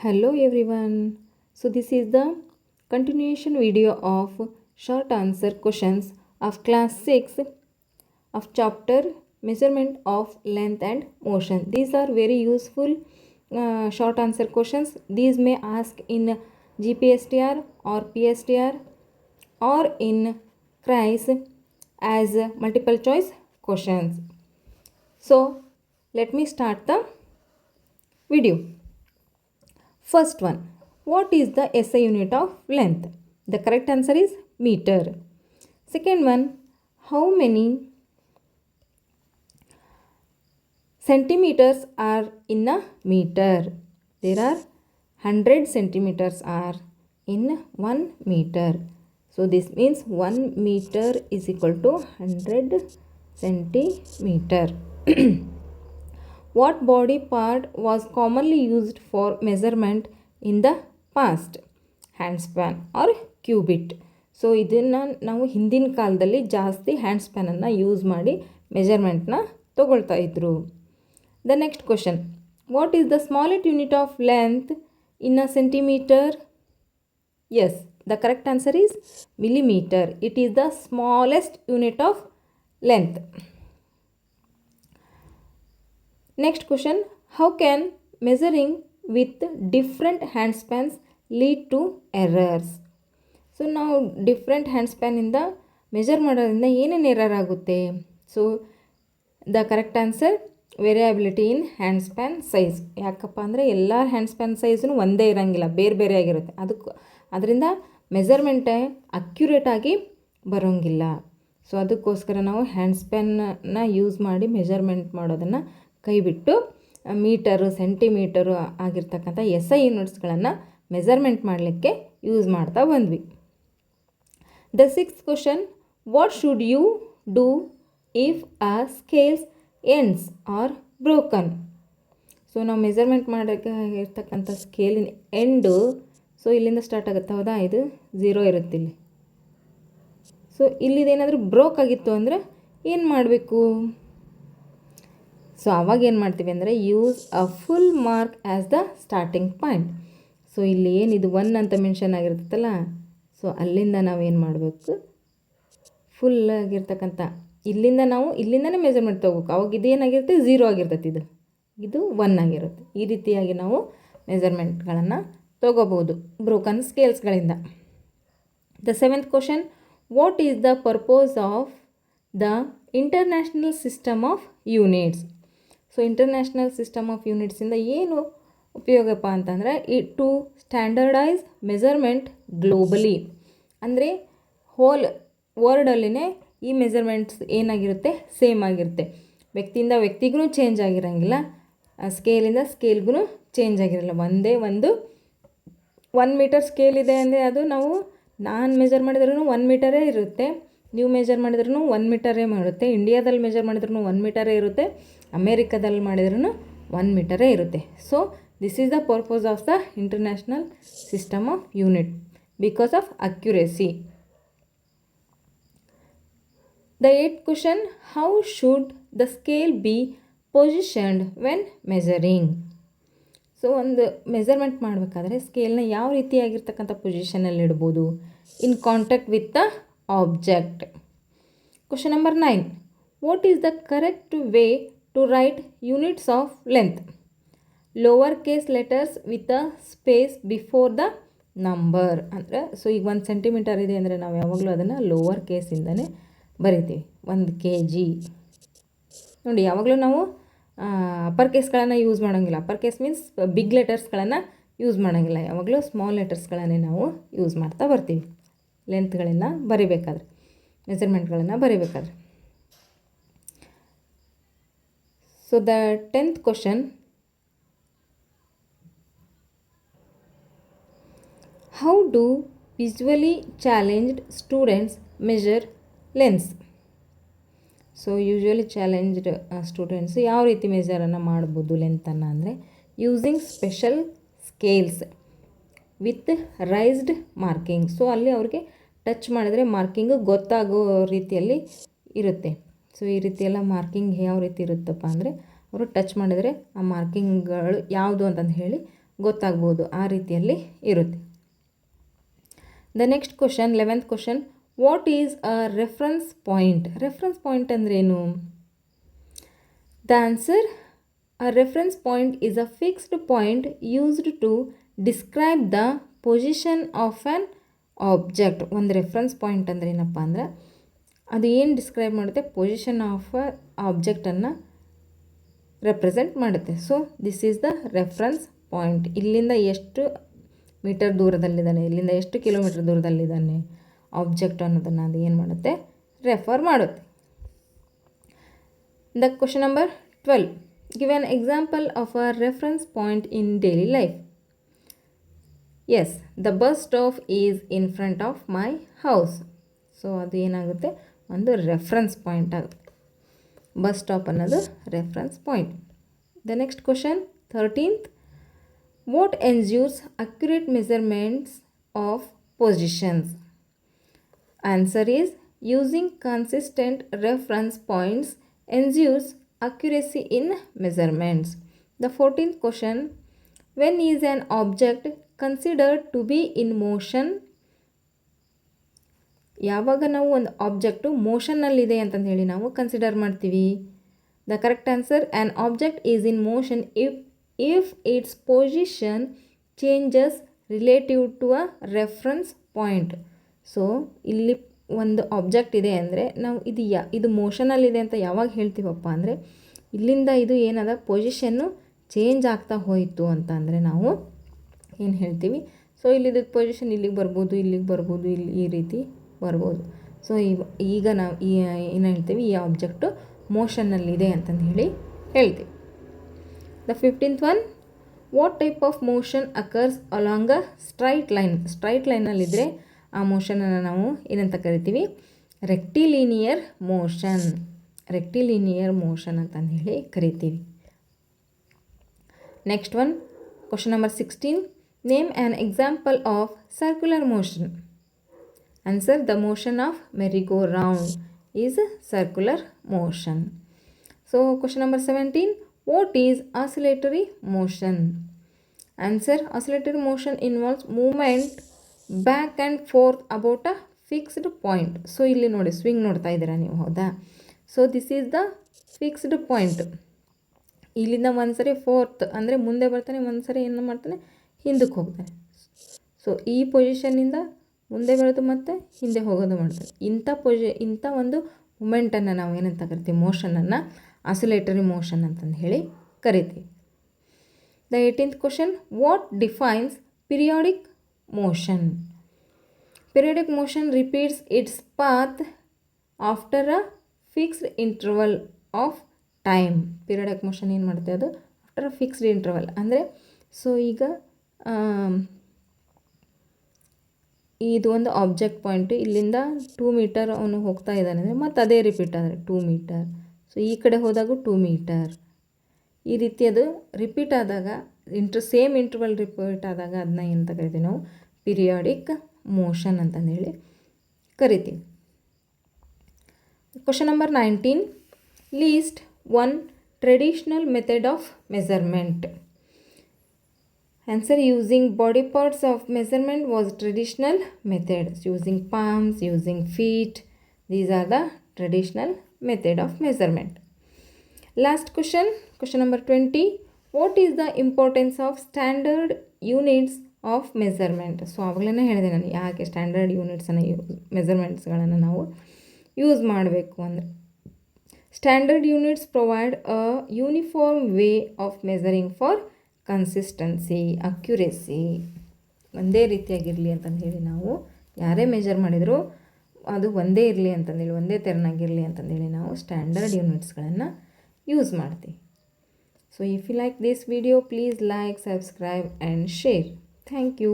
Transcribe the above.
Hello everyone. So this is the continuation video of short answer questions of class 6 of chapter measurement of length and motion. These are very useful short answer questions. These may ask in GPSTR or PSTR or in CRIS as multiple choice questions. So let me start the video. First one, what is the SI unit of length? The correct answer is meter. Second one, how many centimeters are in a meter? There are 100 centimeters are in 1 meter. So this means 1 meter is equal to 100 centimeter. What body part was commonly used for measurement in the past? Handspan or cubit. So ಇದನ್ನು ನಾವು ಹಿಂದಿನ ಕಾಲದಲ್ಲಿ ಜಾಸ್ತಿ ಹ್ಯಾಂಡ್ಸ್ಪ್ಯಾನನ್ನು use ಮಾಡಿ ಮೆಜರ್ಮೆಂಟ್ನ ತೊಗೊಳ್ತಾ ಇದ್ರು. The next question, what is the smallest unit of length in a centimetre? Yes, the correct answer is millimeter. It is the smallest unit of length. Next question, how can measuring with different handspans lead to errors? So ನಾವು different ಹ್ಯಾಂಡ್ಸ್ಪ್ಯಾನಿಂದ measure ಮಾಡೋದ್ರಿಂದ ಏನೇನು error ಆಗುತ್ತೆ? So the correct answer variability in handspan size. ಯಾಕಪ್ಪ ಅಂದರೆ ಎಲ್ಲ ಹ್ಯಾಂಡ್ಸ್ಪ್ಯಾನ್ ಸೈಜೂ ಒಂದೇ ಇರೋಂಗಿಲ್ಲ, ಬೇರೆ ಬೇರೆ ಆಗಿರುತ್ತೆ. ಅದರಿಂದ ಮೆಜರ್ಮೆಂಟ್ ಅಕ್ಯುರೇಟಾಗಿ ಬರೋಂಗಿಲ್ಲ. ಸೊ ಅದಕ್ಕೋಸ್ಕರ ನಾವು ಹ್ಯಾಂಡ್ಸ್ಪ್ಯಾನ್ನ ಯೂಸ್ ಮಾಡಿ ಮೆಜರ್ಮೆಂಟ್ ಮಾಡೋದನ್ನು ಕೈಬಿಟ್ಟು ಮೀಟರು ಸೆಂಟಿಮೀಟರು ಆಗಿರ್ತಕ್ಕಂಥ SI ಯೂನಿಟ್ಸ್ಗಳನ್ನು ಮೆಜರ್ಮೆಂಟ್ ಮಾಡಲಿಕ್ಕೆ ಯೂಸ್ ಮಾಡ್ತಾ ಬಂದ್ವಿ. The sixth question, what should you do if a scales ends are broken? So ನಾವು ಮೆಜರ್ಮೆಂಟ್ ಮಾಡೋಕ್ಕೆ ಇರ್ತಕ್ಕಂಥ ಸ್ಕೇಲಿನ ಎಂಡು, ಸೊ ಇಲ್ಲಿಂದ ಸ್ಟಾರ್ಟ್ ಆಗುತ್ತೆ, ಹೌದಾ? ಇದು 0 ಇರುತ್ತೆ ಇಲ್ಲಿ. ಸೊ ಇಲ್ಲಿದೇನಾದರೂ ಬ್ರೋಕ್ ಆಗಿತ್ತು ಅಂದರೆ ಏನು ಮಾಡಬೇಕು? ಸೊ ಅವಾಗ ಏನು ಮಾಡ್ತೀವಿ ಅಂದರೆ use a full mark as the starting point. So ಇಲ್ಲಿ ಏನಿದು 1 ಅಂತ ಮೆನ್ಷನ್ ಆಗಿರ್ತೈತಲ್ಲ, ಸೊ ಅಲ್ಲಿಂದ ನಾವೇನು ಮಾಡಬೇಕು, ಫುಲ್ ಆಗಿರ್ತಕ್ಕಂಥ ಇಲ್ಲಿಂದನೇ ಮೆಜರ್ಮೆಂಟ್ ತೊಗೋಬೇಕು. ಅವಾಗ ಇದೇನಾಗಿರುತ್ತೆ 0 ಆಗಿರ್ತೈತಿ, ಇದು 1 ಆಗಿರುತ್ತೆ. ಈ ರೀತಿಯಾಗಿ ನಾವು ಮೆಜರ್ಮೆಂಟ್ಗಳನ್ನು ತೊಗೋಬೋದು ಬ್ರೋಕನ್ ಸ್ಕೇಲ್ಸ್ಗಳಿಂದ. The seventh question, what is the purpose of the international system of units? So international system of ಯೂನಿಟ್ಸಿಂದ ಏನು ಉಪಯೋಗಪ್ಪ ಅಂತಂದರೆ ಟು ಸ್ಟ್ಯಾಂಡರ್ಡೈಸ್ ಮೆಜರ್ಮೆಂಟ್ ಗ್ಲೋಬಲಿ. ಅಂದರೆ ಹೋಲ್ ವರ್ಲ್ಡಲ್ಲಿನೇ ಈ ಮೆಜರ್ಮೆಂಟ್ಸ್ ಏನಾಗಿರುತ್ತೆ, ಸೇಮ್ ಆಗಿರುತ್ತೆ. ವ್ಯಕ್ತಿಯಿಂದ ವ್ಯಕ್ತಿಗೂ ಚೇಂಜ್ ಆಗಿರೋಂಗಿಲ್ಲ, ಸ್ಕೇಲಿಂದ ಸ್ಕೇಲ್ಗೂ ಚೇಂಜ್ ಆಗಿರಲ್ಲ. ಒಂದೇ ಒಂದು 1 ಮೀಟರ್ ಸ್ಕೇಲ್ ಇದೆ ಅಂದರೆ ಅದು ನಾನು ಮೆಜರ್ ಮಾಡಿದ್ರೂ 1 ಮೀಟರೇ ಇರುತ್ತೆ, ನೀವು ಮೆಜರ್ ಮಾಡಿದ್ರೂ 1 ಮೀಟರೇ ಮಾಡುತ್ತೆ. ಇಂಡಿಯಾದಲ್ಲಿ ಮೆಜರ್ ಮಾಡಿದ್ರೂ 1 ಮೀಟರೇ ಇರುತ್ತೆ, ಅಮೇರಿಕಾದಲ್ಲಿ ಮಾಡಿದ್ರೂ 1 ಮೀಟರೇ ಇರುತ್ತೆ. So this is the purpose of the international system of unit because of accuracy. The eighth question, how should the scale be positioned when measuring? So ಒಂದು ಮೆಜರ್ಮೆಂಟ್ ಮಾಡಬೇಕಾದ್ರೆ ಸ್ಕೇಲ್ನ ಯಾವ ರೀತಿಯಾಗಿರ್ತಕ್ಕಂಥ ಪೊಸಿಷನಲ್ಲಿ ಇಡ್ಬೋದು? In contact with the object. Question number 9, what is the correct way to write units of length? Lower case letters with a space before the number. ಅಂದರೆ so ಈಗ 1 centimetre ಇದೆ ಅಂದರೆ ನಾವು ಯಾವಾಗಲೂ ಅದನ್ನು ಲೋವರ್ ಕೇಸಿಂದನೇ ಬರಿತೀವಿ. 1 kg ನೋಡಿ, ಯಾವಾಗಲೂ ನಾವು ಅಪ್ಪರ್ ಕೇಸ್ಗಳನ್ನು ಯೂಸ್ ಮಾಡೋಂಗಿಲ್ಲ. ಅಪ್ಪರ್ ಕೇಸ್ ಮೀನ್ಸ್ ಬಿಗ್ ಲೆಟರ್ಸ್ಗಳನ್ನು ಯೂಸ್ ಮಾಡೋಂಗಿಲ್ಲ, ಯಾವಾಗಲೂ ಸ್ಮಾಲ್ ಲೆಟರ್ಸ್ಗಳನ್ನೇ ನಾವು ಯೂಸ್ ಮಾಡ್ತಾ ಬರ್ತೀವಿ ಲೆಂತ್ಗಳನ್ನು ಬರಿಬೇಕಾದ್ರೆ, ಮೆಜರ್ಮೆಂಟ್ಗಳನ್ನು ಬರಿಬೇಕಾದ್ರೆ. So the 10th question, how do visually challenged students measure length? So visually challenged students ಯಾವ ರೀತಿ ಮೆಜರನ್ನು ಮಾಡ್ಬೋದು ಲೆಂತನ್ನು ಅಂದರೆ using special scales with raised marking. So ಅಲ್ಲಿ ಅವ್ರಿಗೆ ಟಚ್ ಮಾಡಿದ್ರೆ ಮಾರ್ಕಿಂಗು ಗೊತ್ತಾಗೋ ರೀತಿಯಲ್ಲಿ ಇರುತ್ತೆ. ಸೊ ಈ ರೀತಿಯೆಲ್ಲ ಮಾರ್ಕಿಂಗ್ ಯಾವ ರೀತಿ ಇರುತ್ತಪ್ಪ ಅಂದರೆ ಅವರು ಟಚ್ ಮಾಡಿದರೆ ಆ ಮಾರ್ಕಿಂಗ್ಗಳು ಯಾವುದು ಅಂತಂದು ಹೇಳಿ ಗೊತ್ತಾಗ್ಬೋದು, ಆ ರೀತಿಯಲ್ಲಿ ಇರುತ್ತೆ. The next question 11th question, what is a reference point? Reference point ಅಂದ್ರೇನು? The answer, a reference point is a fixed point used to describe the position of an object. ಒಂದು ರೆಫರೆನ್ಸ್ ಪಾಯಿಂಟ್ ಅಂದರೆ ಏನಪ್ಪ ಅಂದ್ರೆ ಅದು ಏನು describe ಮಾಡುತ್ತೆ? Position of a ಆಬ್ಜೆಕ್ಟನ್ನು represent ಮಾಡುತ್ತೆ. So this is the reference point. ಇಲ್ಲಿಂದ ಎಷ್ಟು ಮೀಟರ್ ದೂರದಲ್ಲಿದ್ದಾನೆ, ಇಲ್ಲಿಂದ ಎಷ್ಟು ಕಿಲೋಮೀಟರ್ ದೂರದಲ್ಲಿದ್ದಾನೆ ಆಬ್ಜೆಕ್ಟ್ ಅನ್ನೋದನ್ನು ಅದು ಏನು ಮಾಡುತ್ತೆ? ರೆಫರ್ ಮಾಡುತ್ತೆ. The question number 12, give an example of a reference point in daily life. Yes, the bus stop is in front of my house. So ಅದು ಏನಾಗುತ್ತೆ? ಒಂದು ರೆಫರೆನ್ಸ್ ಪಾಯಿಂಟ್ ಆಗುತ್ತೆ. ಬಸ್ ಸ್ಟಾಪ್ ಅನ್ನೋದು reference point. The next question 13th, what ensures accurate measurements of positions? Answer is, using consistent reference points ensures accuracy in measurements. The 14th question, when is an object considered to be in motion? ಯಾವಾಗ ನಾವು ಒಂದು object ಮೋಷನ್ನಲ್ಲಿದೆ ಅಂತಂದು ಹೇಳಿ ನಾವು consider ಮಾಡ್ತೀವಿ? The correct answer, an object is in motion if its position changes relative to a reference point. So ಇಲ್ಲಿ ಒಂದು ಆಬ್ಜೆಕ್ಟ್ ಇದೆ ಅಂದರೆ ನಾವು ಇದು ಮೋಷನಲ್ಲಿದೆ ಅಂತ ಯಾವಾಗ ಹೇಳ್ತೀವಪ್ಪ ಅಂದರೆ ಇಲ್ಲಿಂದ ಇದು ಏನದ ಪೊಸಿಷನ್ನು ಚೇಂಜ್ ಆಗ್ತಾ ಹೋಯಿತು ಅಂತ ಅಂದರೆ ನಾವು ಏನು ಹೇಳ್ತೀವಿ? ಸೊ ಇಲ್ಲಿದ್ದು ಪೊಸಿಷನ್ ಇಲ್ಲಿಗೆ ಬರ್ಬೋದು, ಇಲ್ಲಿಗೆ ಬರ್ಬೋದು, ಇಲ್ಲಿ ಈ ರೀತಿ ಬರ್ಬೋದು. ಸೊ ಈಗ ನಾವು ಏನು ಹೇಳ್ತೀವಿ? ಈ ಆಬ್ಜೆಕ್ಟು ಮೋಷನ್ನಲ್ಲಿದೆ ಅಂತಂದು ಹೇಳ್ತೀವಿ. The 15th one, what type of motion occurs along a straight line? Straight ಲೈನಲ್ಲಿದ್ದರೆ ಆ ಮೋಷನನ್ನು ನಾವು ಏನಂತ ಕರಿತೀವಿ? ರೆಕ್ಟಿಲಿನಿಯರ್ ಮೋಷನ್. ರೆಕ್ಟಿಲಿನಿಯರ್ ಮೋಷನ್ ಅಂತಂದು ಹೇಳಿ ಕರಿತೀವಿ. Next one, question number 16, name an example of circular motion. Answer, the motion of merry go round is circular motion. So question number 17, what is oscillatory motion? Answer, oscillatory motion involves movement back and forth about a fixed point. So ಇಲ್ಲಿ ನೋಡಿ, swing ನೋಡ್ತಾ ಇದ್ದೀರಾ ನೀವು, ಹೌದಾ? So this is the fixed point. ಇಲ್ಲಿಂದ ಒಂದು ಸರಿ fourth ಅಂದರೆ ಮುಂದೆ ಬರ್ತಾನೆ, ಒಂದು ಸರಿ ಏನು ಮಾಡ್ತಾನೆ? ಹಿಂದಕ್ಕೆ ಹೋಗ್ತಾನೆ. ಸೊ ಈ ಪೊಸಿಷನ್ನಿಂದ ಮುಂದೆ ಬರೋದು ಮತ್ತು ಹಿಂದೆ ಹೋಗೋದು ಮಾಡ್ತಾರೆ. ಇಂಥ ಒಂದು ಮೂಮೆಂಟನ್ನು ನಾವು ಏನಂತ ಕರಿತೀವಿ? ಮೋಷನನ್ನು ಆಸಿಲೇಟರಿ ಮೋಷನ್ ಅಂತಂದು ಹೇಳಿ ಕರಿತೀವಿ. The 18th question, what defines periodic motion? Periodic motion repeats it's path after a fixed interval of time. Periodic motion ಏನು ಮಾಡುತ್ತೆ? ಅದು ಆಫ್ಟರ್ ಅ ಫಿಕ್ಸ್ಡ್ ಇಂಟರ್ವಲ್ ಅಂದರೆ, ಸೊ ಈಗ ಇದು ಒಂದು ಆಬ್ಜೆಕ್ಟ್ ಪಾಯಿಂಟು, ಇಲ್ಲಿಂದ 2 ಮೀಟರ್ ಅವನು ಹೋಗ್ತಾ ಇದ್ದಾನೆ ಅಂದರೆ ಮತ್ತು ಅದೇ ರಿಪೀಟ್ ಆದರೆ 2 ಮೀಟರ್. ಸೊ ಈ ಕಡೆ ಹೋದಾಗೂ 2 ಮೀಟರ್. ಈ ರೀತಿ ಅದು ರಿಪೀಟ್ ಆದಾಗ, ಸೇಮ್ ಇಂಟರ್ವಲ್ ರಿಪೀಟ್ ಆದಾಗ ಅದನ್ನ ಏನಂತ ಕರಿತೀವಿ ನಾವು? ಪಿರಿಯಾಡಿಕ್ ಮೋಷನ್ ಅಂತಂದೇಳಿ ಕರಿತೀವಿ. Question number 19, least one traditional method of measurement. Answer, using body parts of measurement was traditional methods. Using palms, using feet, these are the traditional method of measurement. Last question, question number 20, what is the importance of standard units of measurement? So ಅವಾಗಲೇ ಹೇಳಿದೆ ನಾನು ಯಾಕೆ standard ಯೂನಿಟ್ಸನ್ನು ಮೆಜರ್ಮೆಂಟ್ಸ್ಗಳನ್ನು ನಾವು use ಮಾಡಬೇಕು ಅಂದರೆ, standard units provide a uniform way of measuring for consistency, accuracy. ಒಂದೇ ರೀತಿಯಾಗಿರಲಿ ಅಂತಂದು ಹೇಳಿ ನಾವು ಯಾರೇ ಮೆಜರ್ ಮಾಡಿದರೂ ಅದು ಒಂದೇ ಇರಲಿ ಅಂತಂದೇಳಿ, ಒಂದೇ ತೆರನಾಗಿರಲಿ ಅಂತಂದೇಳಿ ನಾವು ಸ್ಟ್ಯಾಂಡರ್ಡ್ ಯೂನಿಟ್ಸ್ಗಳನ್ನು ಯೂಸ್ ಮಾಡ್ತೀವಿ. So if you like this video, please like, subscribe and share. Thank you.